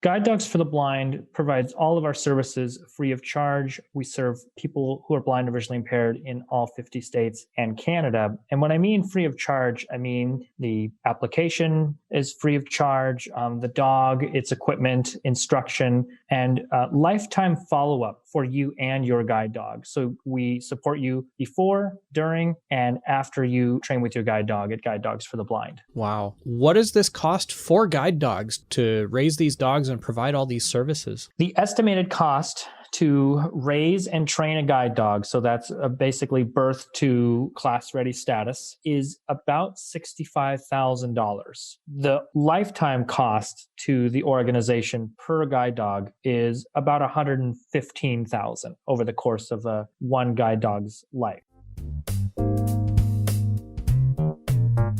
Guide Dogs for the Blind provides all of our services free of charge. We serve people who are blind or visually impaired in all 50 states and Canada. And when I mean free of charge, I mean the application is free of charge, the dog, its equipment, instruction, and lifetime follow-up for you and your guide dog. So we support you before, during, and after you train with your guide dog at Guide Dogs for the Blind. Wow. What does this cost for guide dogs to raise these dogs and provide all these services? The estimated cost to raise and train a guide dog, so that's basically birth to class-ready status, is about $65,000. The lifetime cost to the organization per guide dog is about $115,000 over the course of one guide dog's life.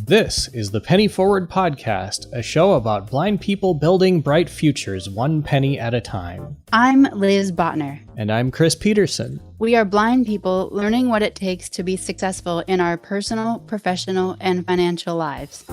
This is the Penny Forward Podcast, a show about blind people building bright futures one penny at a time. I'm Liz Botner. And I'm Chris Peterson. We are blind people learning what it takes to be successful in our personal, professional, and financial lives.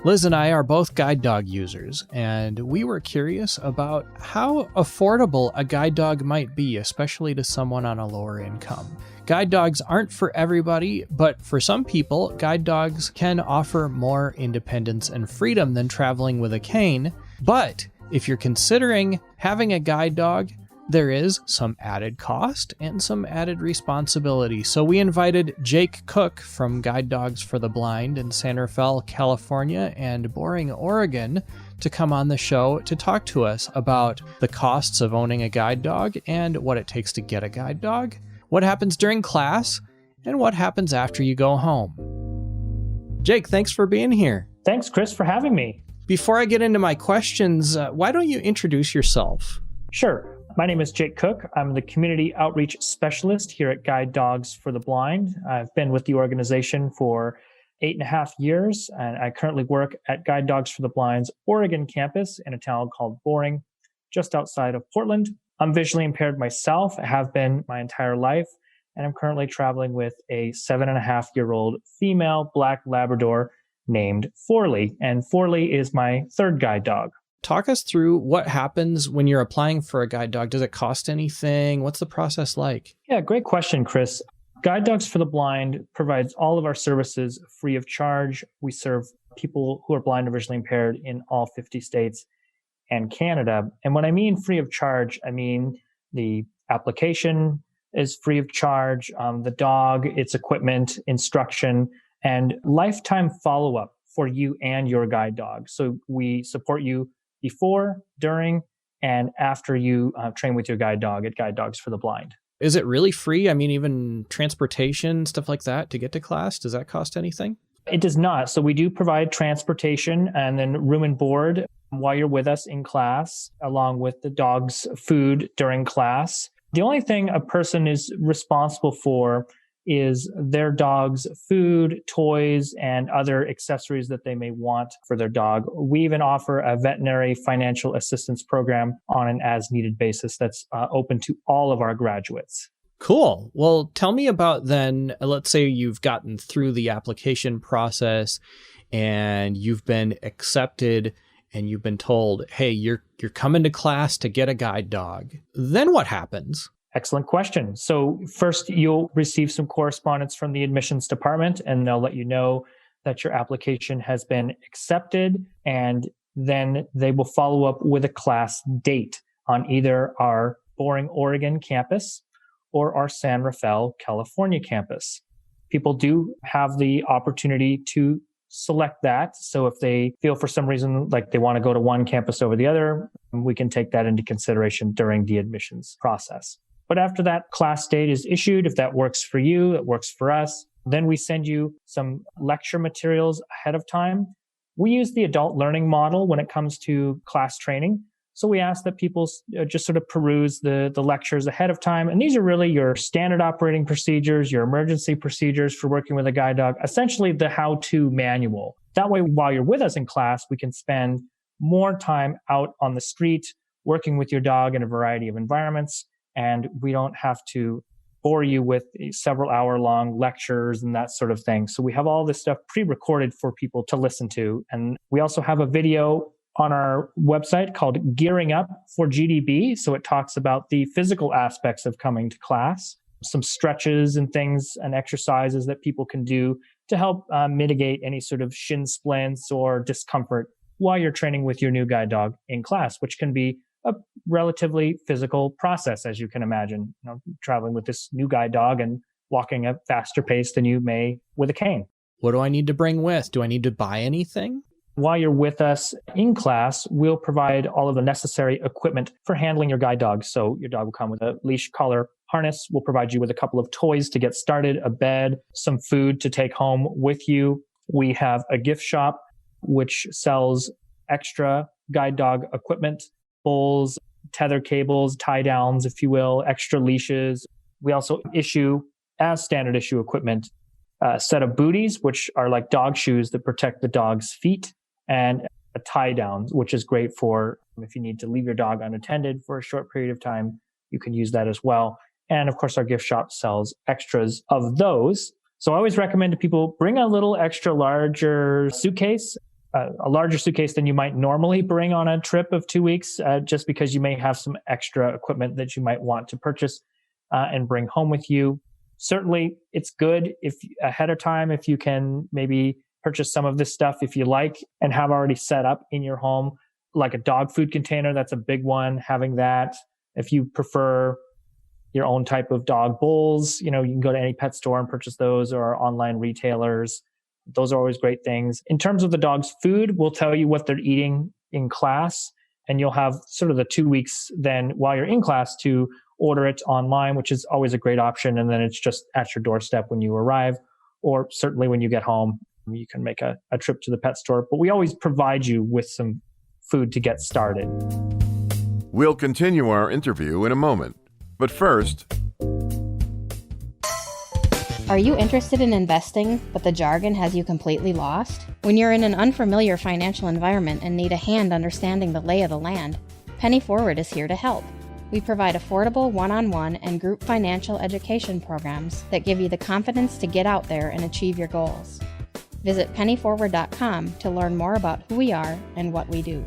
Liz and I are both guide dog users, and we were curious about how affordable a guide dog might be, especially to someone on a lower income. Guide dogs aren't for everybody, but for some people, guide dogs can offer more independence and freedom than traveling with a cane. But if you're considering having a guide dog, there is some added cost and some added responsibility. So we invited Jake Koch from Guide Dogs for the Blind in San Rafael, California and Boring, Oregon, to come on the show to talk to us about the costs of owning a guide dog and what it takes to get a guide dog, what happens during class, and what happens after you go home. Jake, thanks for being here. Thanks, Chris, for having me. Before I get into my questions, why don't you introduce yourself? Sure. My name is Jake Koch. I'm the Community Outreach Specialist here at Guide Dogs for the Blind. I've been with the organization for 8.5 years, and I currently work at Guide Dogs for the Blind's Oregon campus in a town called Boring, just outside of Portland. I'm visually impaired myself. I have been my entire life, and I'm currently traveling with a 7.5-year-old female black Labrador named Forley, and Forley is my third guide dog. Talk us through what happens when you're applying for a guide dog. Does it cost anything? What's the process like? Yeah, great question, Chris. Guide Dogs for the Blind provides all of our services free of charge. We serve people who are blind or visually impaired in all 50 states and Canada. And when I mean free of charge, I mean the application is free of charge, the dog, its equipment, instruction, and lifetime follow-up for you and your guide dog. So we support you before, during, and after you train with your guide dog at Guide Dogs for the Blind. Is it really free? I mean, even transportation, stuff like that to get to class, does that cost anything? It does not. So we do provide transportation and then room and board while you're with us in class, along with the dog's food during class. The only thing a person is responsible for is their dog's food, toys, and other accessories that they may want for their dog. We even offer a veterinary financial assistance program on an as-needed basis that's open to all of our graduates. Cool. Well, tell me about then, let's say you've gotten through the application process and you've been accepted and you've been told, hey, you're coming to class to get a guide dog. Then what happens? Excellent question. So first, you'll receive some correspondence from the admissions department, and they'll let you know that your application has been accepted, and then they will follow up with a class date on either our Boring, Oregon campus or our San Rafael, California campus. People do have the opportunity to select that. So if they feel for some reason like they want to go to one campus over the other, we can take that into consideration during the admissions process. But after that class date is issued, if that works for you, it works for us, then we send you some lecture materials ahead of time. We use the adult learning model when it comes to class training. So we ask that people just sort of peruse the lectures ahead of time. And these are really your standard operating procedures, your emergency procedures for working with a guide dog, essentially the how-to manual. That way, while you're with us in class, we can spend more time out on the street working with your dog in a variety of environments. And we don't have to bore you with several hour-long lectures and that sort of thing. So we have all this stuff pre-recorded for people to listen to. And we also have a video on our website called Gearing Up for GDB. So it talks about the physical aspects of coming to class, some stretches and things and exercises that people can do to help mitigate any sort of shin splints or discomfort while you're training with your new guide dog in class, which can be a relatively physical process, as you can imagine, traveling with this new guide dog and walking at a faster pace than you may with a cane. What do I need to bring with? Do I need to buy anything? While you're with us in class, we'll provide all of the necessary equipment for handling your guide dog. So your dog will come with a leash, collar, harness. We'll provide you with a couple of toys to get started, a bed, some food to take home with you. We have a gift shop which sells extra guide dog equipment, bowls, tether cables, tie downs, if you will, extra leashes. We also issue, as standard issue equipment, a set of booties, which are like dog shoes that protect the dog's feet, and a tie down, which is great for if you need to leave your dog unattended for a short period of time, you can use that as well. And of course, our gift shop sells extras of those. So I always recommend to people bring a little extra larger suitcase, a larger suitcase than you might normally bring on a trip of 2 weeks, just because you may have some extra equipment that you might want to purchase and bring home with you. Certainly, it's good if ahead of time, if you can maybe purchase some of this stuff if you like and have already set up in your home, like a dog food container. That's a big one, having that. If you prefer your own type of dog bowls, you can go to any pet store and purchase those, or online retailers. Those are always great things. In terms of the dog's food, we'll tell you what they're eating in class, and you'll have sort of the 2 weeks then while you're in class to order it online, which is always a great option. And then it's just at your doorstep when you arrive, or certainly when you get home, you can make a trip to the pet store. But we always provide you with some food to get started. We'll continue our interview in a moment. But first, are you interested in investing, but the jargon has you completely lost? When you're in an unfamiliar financial environment and need a hand understanding the lay of the land, Penny Forward is here to help. We provide affordable one-on-one and group financial education programs that give you the confidence to get out there and achieve your goals. Visit pennyforward.com to learn more about who we are and what we do.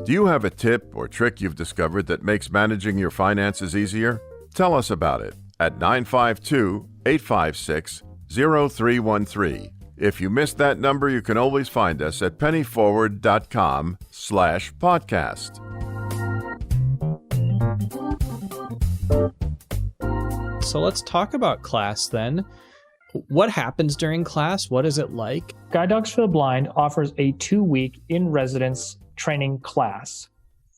do you have a tip or trick you've discovered that makes managing your finances easier? Tell us about it at 952-856-0313. If you missed that number, you can always find us at pennyforward.com/podcast. So let's talk about class then. What happens during class? What is it like? Guide Dogs for the Blind offers a 2-week in-residence training class.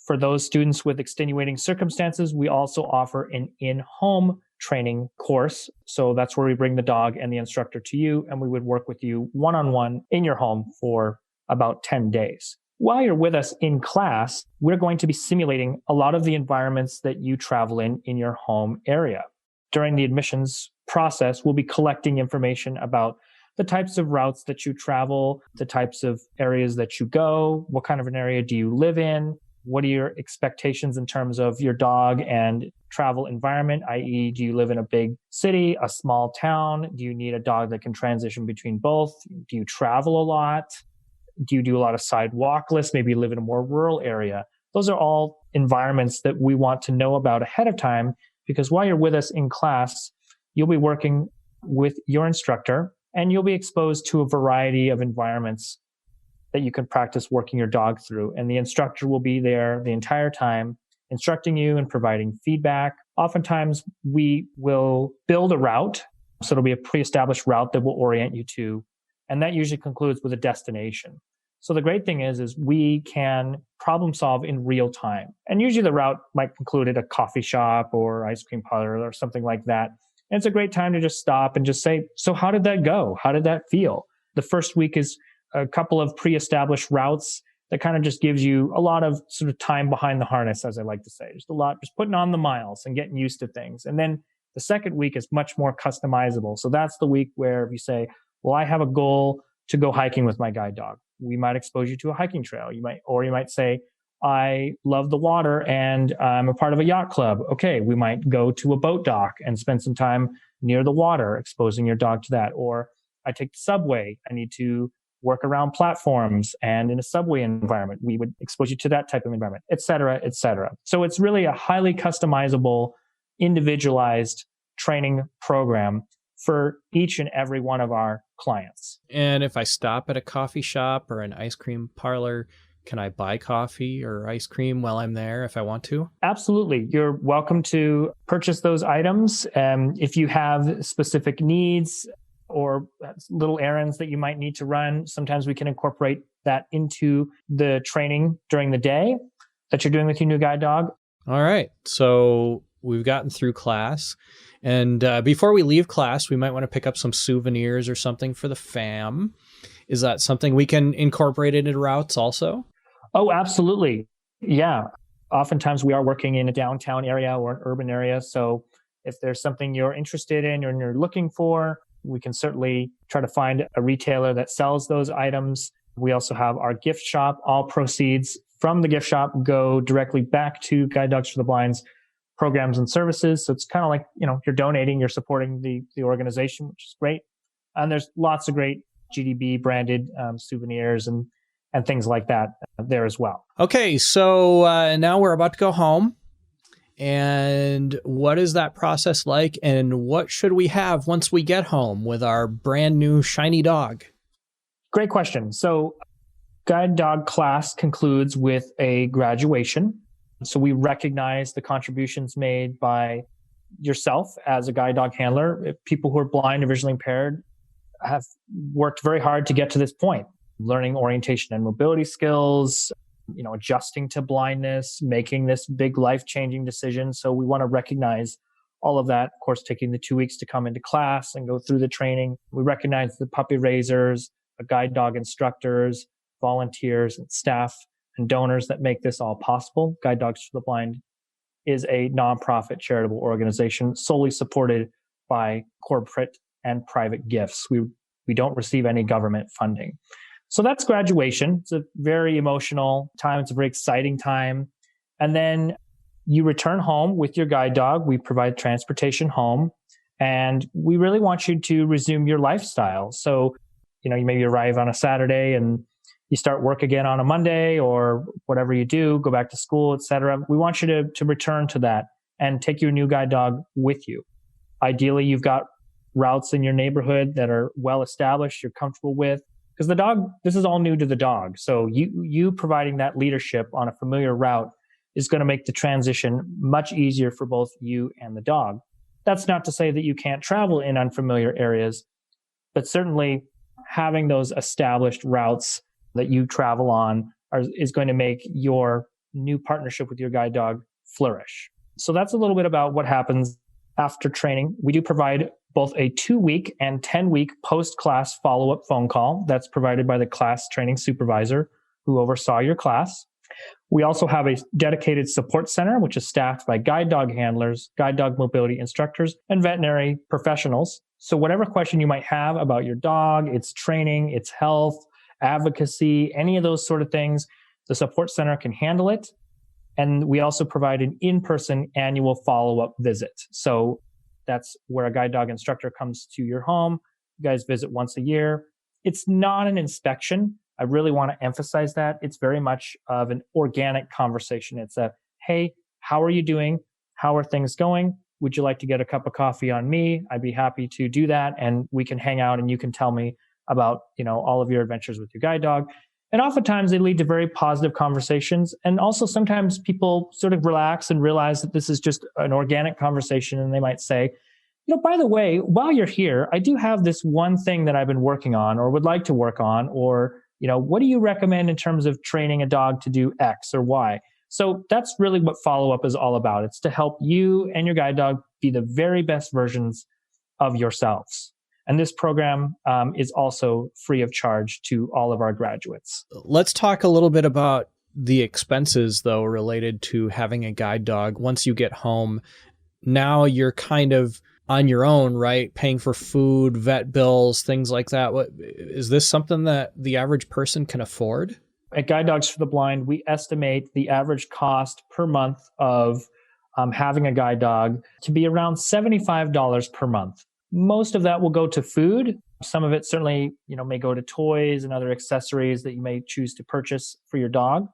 For those students with extenuating circumstances, we also offer an in-home training course. So that's where we bring the dog and the instructor to you, and we would work with you one-on-one in your home for about 10 days. While you're with us in class, we're going to be simulating a lot of the environments that you travel in your home area. During the admissions process, we'll be collecting information about the types of routes that you travel, the types of areas that you go, what kind of an area do you live in, what are your expectations in terms of your dog and travel environment, i.e., do you live in a big city, a small town? Do you need a dog that can transition between both? Do you travel a lot? Do you do a lot of sidewalkless? Maybe you live in a more rural area. Those are all environments that we want to know about ahead of time, because while you're with us in class, you'll be working with your instructor and you'll be exposed to a variety of environments that you can practice working your dog through. And the instructor will be there the entire time, instructing you and providing feedback. Oftentimes, we will build a route. So it'll be a pre-established route that will orient you to. And that usually concludes with a destination. So the great thing is we can problem solve in real time. And usually the route might conclude at a coffee shop or ice cream parlor or something like that. And it's a great time to just stop and just say, so how did that go? How did that feel? The first week is a couple of pre-established routes that kind of just gives you a lot of sort of time behind the harness, as I like to say. Just putting on the miles and getting used to things. And then the second week is much more customizable. So that's the week where you say, well, I have a goal to go hiking with my guide dog. We might expose you to a hiking trail. You might say, I love the water and I'm a part of a yacht club. Okay, we might go to a boat dock and spend some time near the water, exposing your dog to that. Or I take the subway. I need to work around platforms and in a subway environment. We would expose you to that type of environment, et cetera, et cetera. So it's really a highly customizable, individualized training program for each and every one of our clients. And if I stop at a coffee shop or an ice cream parlor, can I buy coffee or ice cream while I'm there if I want to? Absolutely. You're welcome to purchase those items. If you have specific needs or little errands that you might need to run, sometimes we can incorporate that into the training during the day that you're doing with your new guide dog. All right. So we've gotten through class. And before we leave class, we might want to pick up some souvenirs or something for the fam. Is that something we can incorporate into routes also? Oh, absolutely. Yeah. Oftentimes we are working in a downtown area or an urban area. So if there's something you're interested in or you're looking for, we can certainly try to find a retailer that sells those items. We also have our gift shop. All proceeds from the gift shop go directly back to Guide Dogs for the Blind's programs and services. So it's kind of like, you're donating, you're supporting the organization, which is great. And there's lots of great GDB branded souvenirs and things like that there as well. Okay, so now we're about to go home. And what is that process like? And what should we have once we get home with our brand new shiny dog? Great question. So guide dog class concludes with a graduation. So we recognize the contributions made by yourself as a guide dog handler. People who are blind or visually impaired have worked very hard to get to this point. Learning orientation and mobility skills, adjusting to blindness, making this big life-changing decision. So we want to recognize all of that. Of course, taking the 2 weeks to come into class and go through the training. We recognize the puppy raisers, the guide dog instructors, volunteers, and staff and donors that make this all possible. Guide Dogs for the Blind is a nonprofit charitable organization solely supported by corporate and private gifts. We don't receive any government funding. So that's graduation. It's a very emotional time. It's a very exciting time. And then you return home with your guide dog. We provide transportation home. And we really want you to resume your lifestyle. So, you maybe arrive on a Saturday and you start work again on a Monday or whatever you do, go back to school, et cetera. We want you to return to that and take your new guide dog with you. Ideally, you've got routes in your neighborhood that are well established, you're comfortable with. Because the dog, this is all new to the dog. So you providing that leadership on a familiar route is going to make the transition much easier for both you and the dog. That's not to say that you can't travel in unfamiliar areas, but certainly having those established routes that you travel on is going to make your new partnership with your guide dog flourish. So that's a little bit about what happens after training. We do provide both a 2-week and 10-week post-class follow-up phone call that's provided by the class training supervisor who oversaw your class. We also have a dedicated support center, which is staffed by guide dog handlers, guide dog mobility instructors, and veterinary professionals. So whatever question you might have about your dog, its training, its health, advocacy, any of those sort of things, the support center can handle it. And we also provide an in-person annual follow-up visit. So that's where a guide dog instructor comes to your home. You guys visit once a year. It's not an inspection. I really want to emphasize that. It's very much of an organic conversation. It's a, hey, how are you doing? How are things going? Would you like to get a cup of coffee on me? I'd be happy to do that. And we can hang out and you can tell me about, all of your adventures with your guide dog. And oftentimes they lead to very positive conversations. And also sometimes people sort of relax and realize that this is just an organic conversation. And they might say, by the way, while you're here, I do have this one thing that I've been working on or would like to work on, or, what do you recommend in terms of training a dog to do X or Y? So that's really what follow-up is all about. It's to help you and your guide dog be the very best versions of yourselves. And this program is also free of charge to all of our graduates. Let's talk a little bit about the expenses, though, related to having a guide dog. Once you get home, now you're kind of on your own, right? Paying for food, vet bills, things like that. Is this something that the average person can afford? At Guide Dogs for the Blind, we estimate the average cost per month of having a guide dog to be around $75 per month. Most of that will go to food. Some of it certainly, may go to toys and other accessories that you may choose to purchase for your dog.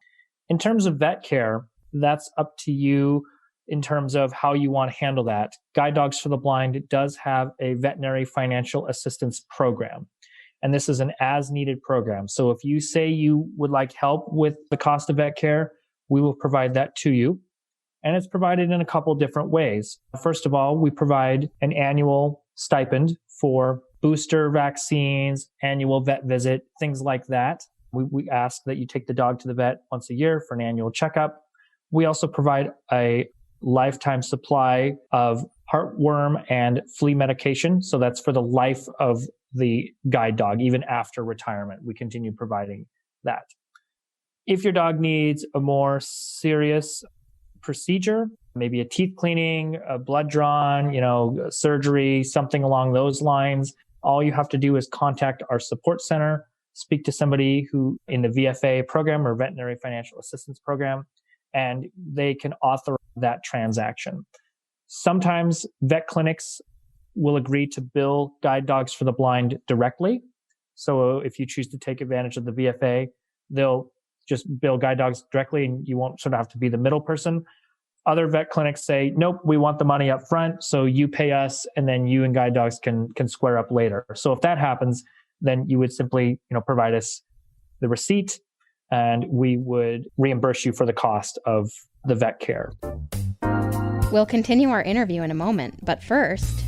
In terms of vet care, that's up to you in terms of how you want to handle that. Guide Dogs for the Blind does have a veterinary financial assistance program, and this is an as-needed program. So if you say you would like help with the cost of vet care, we will provide that to you. And it's provided in a couple different ways. First of all, we provide an annual stipend for booster vaccines, annual vet visit, things like that. We ask that you take the dog to the vet once a year for an annual checkup. We also provide a lifetime supply of heartworm and flea medication. So that's for the life of the guide dog, even after retirement. We continue providing that. If your dog needs a more serious procedure, maybe a teeth cleaning, a blood drawn, surgery, something along those lines, all you have to do is contact our support center, speak to somebody who in the VFA program or Veterinary Financial Assistance Program, and they can authorize that transaction. Sometimes vet clinics will agree to bill Guide Dogs for the Blind directly. So if you choose to take advantage of the VFA, they'll just bill Guide Dogs directly and you won't sort of have to be the middle person. Other vet clinics say, nope, we want the money up front, so you pay us and then you and Guide Dogs can square up later. So if that happens, then you would simply provide us the receipt and we would reimburse you for the cost of the vet care. We'll continue our interview in a moment, but first...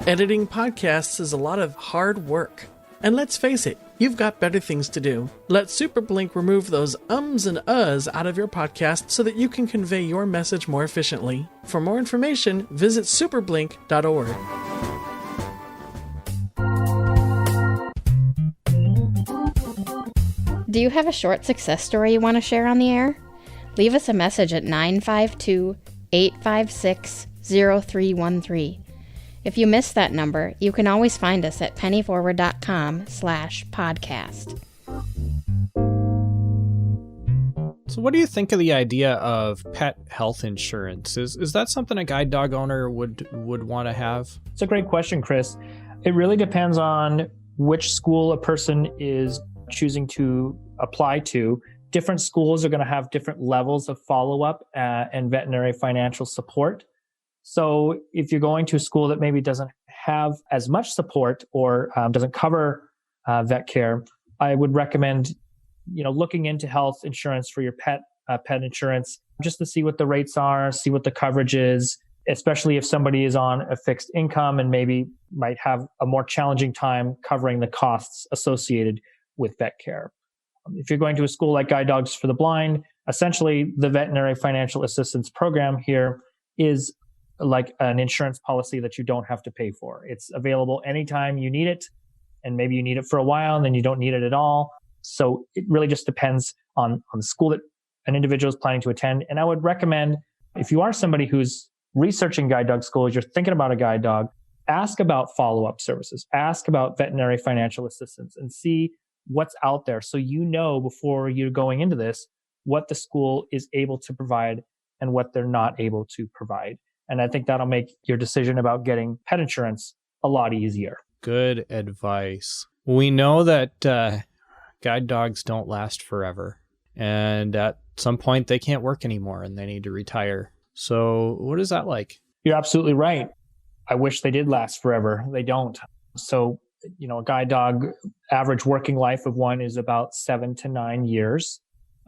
Editing podcasts is a lot of hard work. And let's face it, you've got better things to do. Let SuperBlink remove those ums and uhs out of your podcast so that you can convey your message more efficiently. For more information, visit superblink.org. Do you have a short success story you want to share on the air? Leave us a message at 952-856-0313. If you missed that number, you can always find us at pennyforward.com/podcast. So what do you think of the idea of pet health insurance? Is that something a guide dog owner would want to have? It's a great question, Chris. It really depends on which school a person is choosing to apply to. Different schools are going to have different levels of follow-up and veterinary financial support. So if you're going to a school that maybe doesn't have as much support or doesn't cover vet care, I would recommend, looking into health insurance for your pet insurance, just to see what the rates are, see what the coverage is, especially if somebody is on a fixed income and maybe might have a more challenging time covering the costs associated with vet care. If you're going to a school like Guide Dogs for the Blind, essentially the Veterinary Financial Assistance Program here is like an insurance policy that you don't have to pay for. It's available anytime you need it, and maybe you need it for a while and then you don't need it at all. So it really just depends on the school that an individual is planning to attend. And I would recommend, if you are somebody who's researching guide dog schools, you're thinking about a guide dog, ask about follow-up services, ask about veterinary financial assistance, and see what's out there so before you're going into this what the school is able to provide and what they're not able to provide. And I think that'll make your decision about getting pet insurance a lot easier. Good advice. We know that guide dogs don't last forever. And at some point, they can't work anymore and they need to retire. So what is that like? You're absolutely right. I wish they did last forever. They don't. So, a guide dog average working life of one is about 7 to 9 years.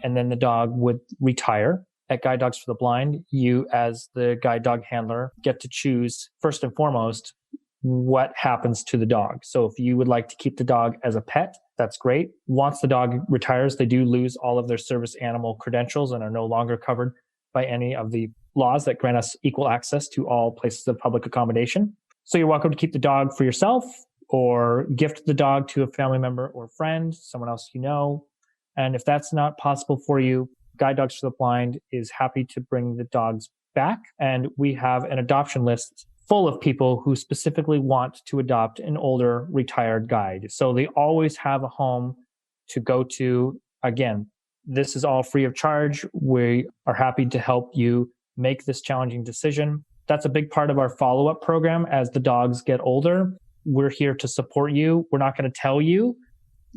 And then the dog would retire. At Guide Dogs for the Blind, you as the guide dog handler get to choose, first and foremost, what happens to the dog. So if you would like to keep the dog as a pet, that's great. Once the dog retires, they do lose all of their service animal credentials and are no longer covered by any of the laws that grant us equal access to all places of public accommodation. So you're welcome to keep the dog for yourself or gift the dog to a family member or friend, someone else you know. And if that's not possible for you, Guide Dogs for the Blind is happy to bring the dogs back. And we have an adoption list full of people who specifically want to adopt an older retired guide. So they always have a home to go to. Again, this is all free of charge. We are happy to help you make this challenging decision. That's a big part of our follow-up program as the dogs get older. We're here to support you. We're not going to tell you.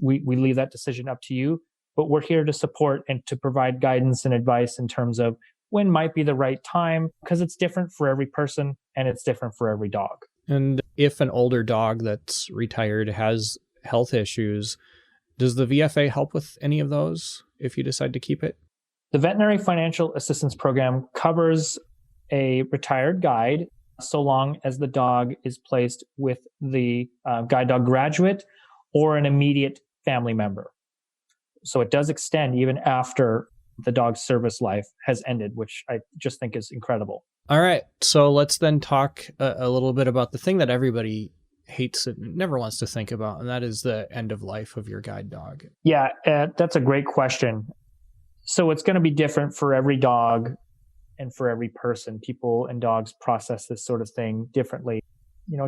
We leave that decision up to you, but we're here to support and to provide guidance and advice in terms of when might be the right time, because it's different for every person and it's different for every dog. And if an older dog that's retired has health issues, does the VFA help with any of those if you decide to keep it? The Veterinary Financial Assistance Program covers a retired guide so long as the dog is placed with the guide dog graduate or an immediate family member. So it does extend even after the dog's service life has ended, which I just think is incredible. All right. So let's then talk a little bit about the thing that everybody hates and never wants to think about, and that is the end of life of your guide dog. Yeah, that's a great question. So it's going to be different for every dog and for every person. People and dogs process this sort of thing differently.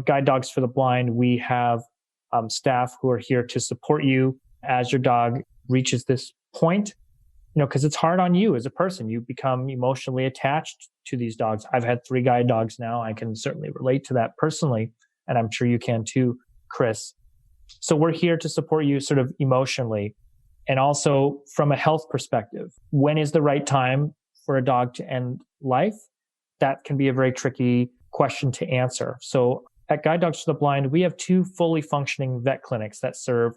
Guide Dogs for the Blind, we have staff who are here to support you as your dog reaches this point, because it's hard on you as a person. You become emotionally attached to these dogs. I've had 3 guide dogs now. I can certainly relate to that personally, and I'm sure you can too, Chris. So we're here to support you sort of emotionally and also from a health perspective. When is the right time for a dog to end life? That can be a very tricky question to answer. So at Guide Dogs for the Blind, we have 2 fully functioning vet clinics that serve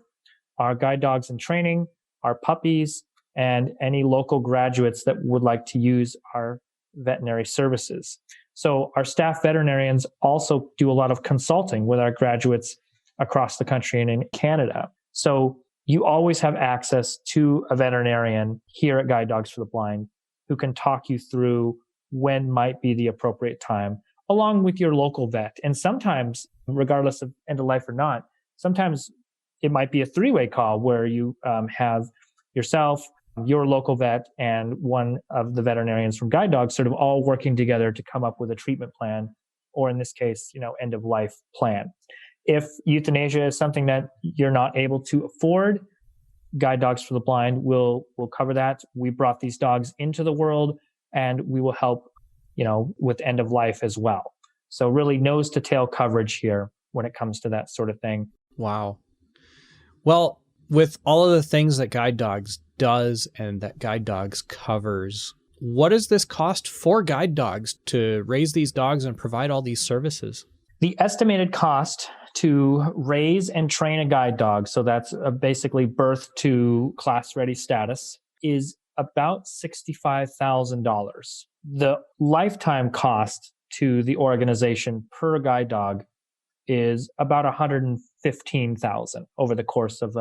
our guide dogs in training, our puppies, and any local graduates that would like to use our veterinary services. So our staff veterinarians also do a lot of consulting with our graduates across the country and in Canada. So you always have access to a veterinarian here at Guide Dogs for the Blind who can talk you through when might be the appropriate time, along with your local vet. And sometimes, regardless of end of life or not, sometimes it might be a 3-way call where you have yourself, your local vet, and one of the veterinarians from Guide Dogs sort of all working together to come up with a treatment plan, or in this case, end of life plan. If euthanasia is something that you're not able to afford, Guide Dogs for the Blind will cover that. We brought these dogs into the world, and we will help, with end of life as well. So really nose to tail coverage here when it comes to that sort of thing. Wow. Well, with all of the things that Guide Dogs does and that Guide Dogs covers, what does this cost for Guide Dogs to raise these dogs and provide all these services? The estimated cost to raise and train a guide dog, so that's basically birth to class-ready status, is about $65,000. The lifetime cost to the organization per guide dog is about $115,000 over the course of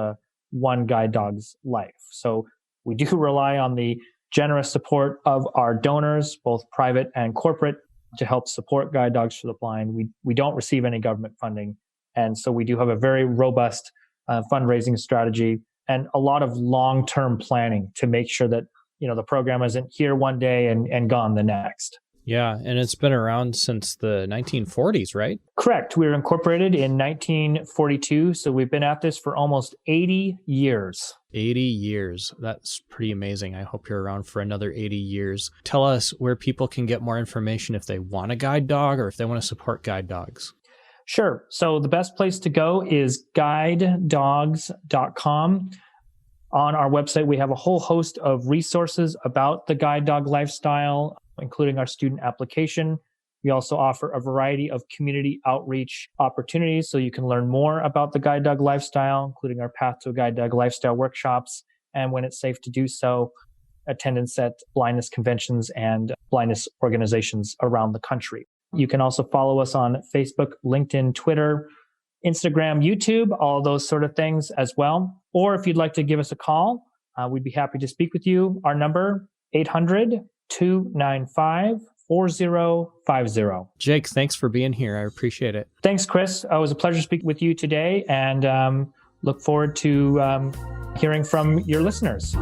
one guide dog's life. So we do rely on the generous support of our donors, both private and corporate, to help support Guide Dogs for the Blind. We don't receive any government funding. And so we do have a very robust fundraising strategy and a lot of long-term planning to make sure that, the program isn't here one day and gone the next. Yeah, and it's been around since the 1940s, right? Correct. We were incorporated in 1942, so we've been at this for almost 80 years. 80 years. That's pretty amazing. I hope you're around for another 80 years. Tell us where people can get more information if they want a guide dog or if they want to support guide dogs. Sure. So the best place to go is guidedogs.com. On our website, we have a whole host of resources about the guide dog lifestyle, including our student application. We also offer a variety of community outreach opportunities so you can learn more about the guide dog lifestyle, including our Path to a Guide Dog lifestyle workshops, and when it's safe to do so, attendance at blindness conventions and blindness organizations around the country. You can also follow us on Facebook, LinkedIn, Twitter, Instagram, YouTube, all those sort of things as well. Or if you'd like to give us a call, we'd be happy to speak with you. Our number, 800-295-4050. Jake, thanks for being here. I appreciate it. Thanks, Chris. It was a pleasure speaking with you today, and look forward to hearing from your listeners.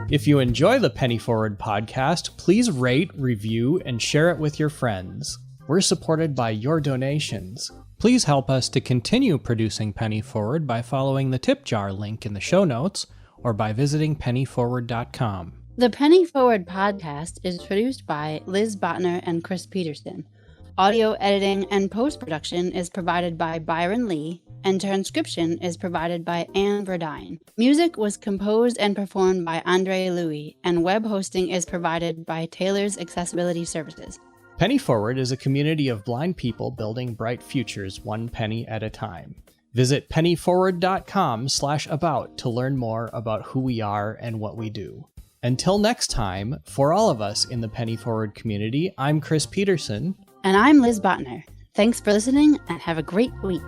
If you enjoy the Penny Forward podcast, please rate, review, and share it with your friends. We're supported by your donations. Please help us to continue producing Penny Forward by following the tip jar link in the show notes or by visiting pennyforward.com. The Penny Forward podcast is produced by Liz Botner and Chris Peterson. Audio editing and post-production is provided by Byron Lee, and transcription is provided by Anne Verdine. Music was composed and performed by Andre Louis, and web hosting is provided by Taylor's Accessibility Services. Penny Forward is a community of blind people building bright futures one penny at a time. Visit pennyforward.com/about to learn more about who we are and what we do. Until next time, for all of us in the Penny Forward community, I'm Chris Peterson. And I'm Liz Botner. Thanks for listening and have a great week.